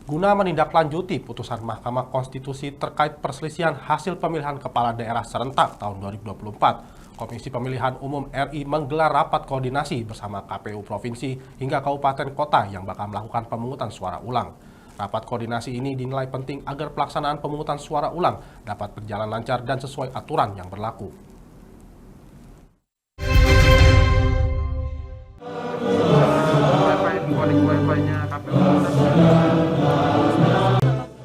Guna menindaklanjuti putusan Mahkamah Konstitusi terkait perselisihan hasil pemilihan kepala daerah serentak tahun 2024, Komisi Pemilihan Umum RI menggelar rapat koordinasi bersama KPU Provinsi hingga Kabupaten Kota yang bakal melakukan pemungutan suara ulang. Rapat koordinasi ini dinilai penting agar pelaksanaan pemungutan suara ulang dapat berjalan lancar dan sesuai aturan yang berlaku.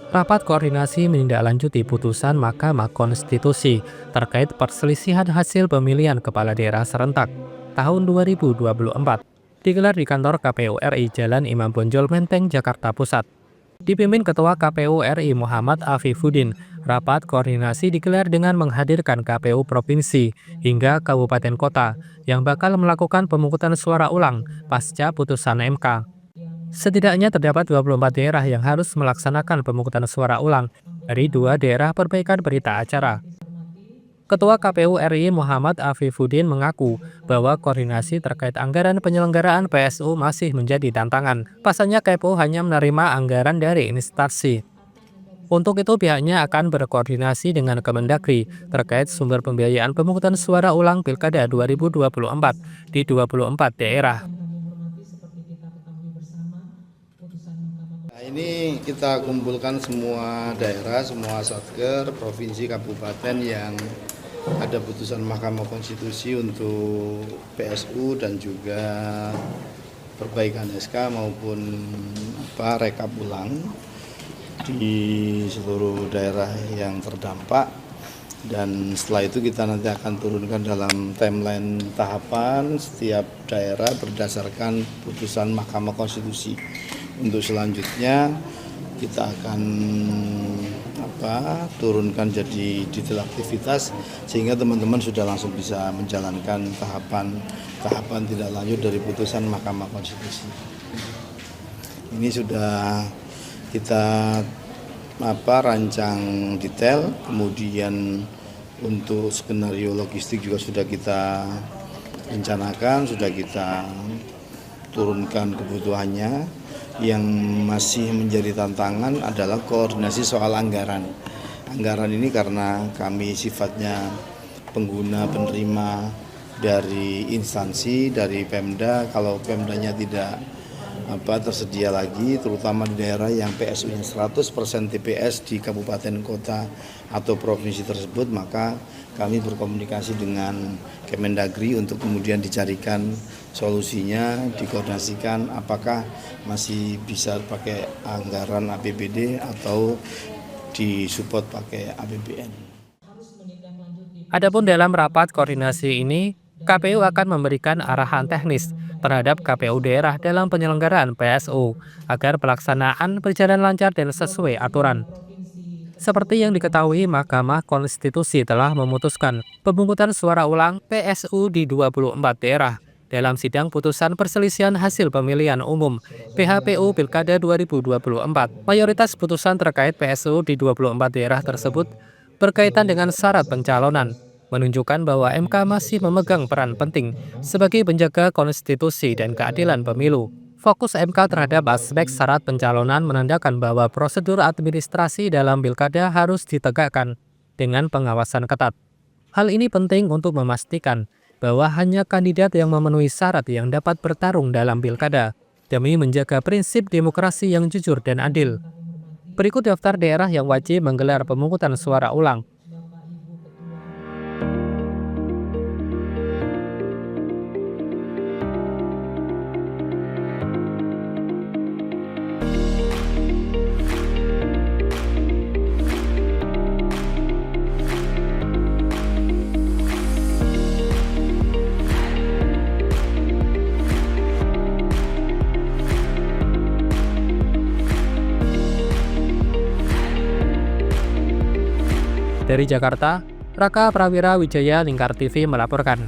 Rapat koordinasi menindaklanjuti putusan Mahkamah Konstitusi terkait perselisihan hasil pemilihan kepala daerah serentak tahun 2024 digelar di kantor KPU RI Jalan Imam Bonjol Menteng, Jakarta Pusat. Dipimpin Ketua KPU RI Muhammad Afifuddin, rapat koordinasi digelar dengan menghadirkan KPU Provinsi hingga Kabupaten Kota yang bakal melakukan pemungutan suara ulang pasca putusan MK. Setidaknya terdapat 24 daerah yang harus melaksanakan pemungutan suara ulang dari 2 daerah perbaikan berita acara. Ketua KPU RI Muhammad Afifuddin mengaku bahwa koordinasi terkait anggaran penyelenggaraan PSU masih menjadi tantangan. Pasalnya KPU hanya menerima anggaran dari instansi. Untuk itu pihaknya akan berkoordinasi dengan Kemendagri terkait sumber pembiayaan pemungutan suara ulang Pilkada 2024 di 24 daerah. Ini kita kumpulkan semua daerah, semua satker, provinsi, kabupaten yang ada putusan Mahkamah Konstitusi untuk PSU dan juga perbaikan SK maupun rekap ulang di seluruh daerah yang terdampak. Dan setelah itu kita nanti akan turunkan dalam timeline tahapan setiap daerah berdasarkan putusan Mahkamah Konstitusi. Untuk selanjutnya kita akan turunkan jadi detail aktivitas sehingga teman-teman sudah langsung bisa menjalankan tahapan tidak lanjut dari putusan Mahkamah Konstitusi. Ini sudah kita rancang detail, kemudian untuk skenario logistik juga sudah kita rencanakan, sudah kita turunkan kebutuhannya. Yang masih menjadi tantangan adalah koordinasi soal anggaran. Anggaran ini karena kami sifatnya pengguna penerima dari instansi, dari Pemda. Kalau Pemdanya tidak tersedia lagi, terutama di daerah yang PSU-nya 100% TPS di kabupaten kota atau provinsi tersebut, maka kami berkomunikasi dengan Kemendagri untuk kemudian dicarikan solusinya, dikoordinasikan apakah masih bisa pakai anggaran APBD atau disupport pakai APBN. Adapun dalam rapat koordinasi ini, KPU akan memberikan arahan teknis terhadap KPU daerah dalam penyelenggaraan PSU agar pelaksanaan berjalan lancar dan sesuai aturan. Seperti yang diketahui, Mahkamah Konstitusi telah memutuskan pemungutan suara ulang PSU di 24 daerah dalam sidang putusan perselisihan hasil pemilihan umum PHPU Pilkada 2024. Mayoritas putusan terkait PSU di 24 daerah tersebut berkaitan dengan syarat pencalonan, menunjukkan bahwa MK masih memegang peran penting sebagai penjaga konstitusi dan keadilan pemilu. Fokus MK terhadap aspek syarat pencalonan menandakan bahwa prosedur administrasi dalam pilkada harus ditegakkan dengan pengawasan ketat. Hal ini penting untuk memastikan bahwa hanya kandidat yang memenuhi syarat yang dapat bertarung dalam pilkada, demi menjaga prinsip demokrasi yang jujur dan adil. Berikut daftar daerah yang wajib menggelar pemungutan suara ulang. Dari Jakarta, Raka Prawira Wijaya, Lingkar TV melaporkan.